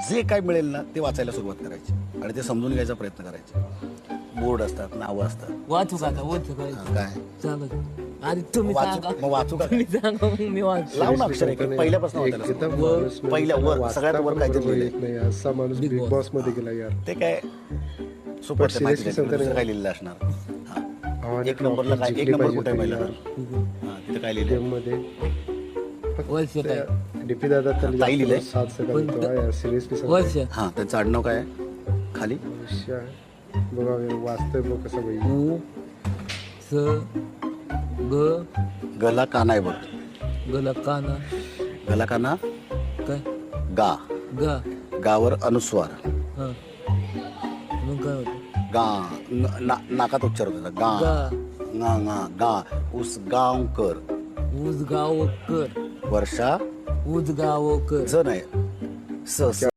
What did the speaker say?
जे काय मिळेल ना ते वाचायला सुरुवात करायची आणि ते समजून घ्यायचा प्रयत्न करायचा. बोर्ड असतात, नावं असतात. वाचू का आता वाचू काय काय चालत आधी तुम्ही सांगा मग वाचू का? तुम्ही सांगा मग मी वाचू. लावून अक्षर एक पहिल्यापासून वाचायला एकदम सुरुवात. माणूस म्हणजे पहिल्या वर वाचता सगळ्यात वर पण काय बरोबर लिहिलंय येत नाही. असा माणूस Big बिग Boss. बॉस मध्ये गेला यार. ते काय सुपर But seriously सांगतो ना. काय लिहिलेलं असणार. हा. आव्हाने एक नंबरला काय, एक जिंकली नंबर पाहिजे कुठे होती पहिला यार. हा, तिथं काय लिहिलंय? गेम मध्ये वर्ष काय डीपी दादा तर ताई लिहिलंय? साथ सेकंद होता यार. सिरियसली सांगतो. वर्ष हा त्यांचं आडनाव काय आहे? खाली वर्ष बघा यार, वाचतोय बघ कसं बाई. उ स ग गला काना आहे बघ. गला काना गला काना काय गा, गा गावर अनुस्वार. हा मग काय होतं गा नाकात उच्चार होता गा गा गा गा गा उसगावकर. उजगावकर वर्षा उजगावकर ज नाही स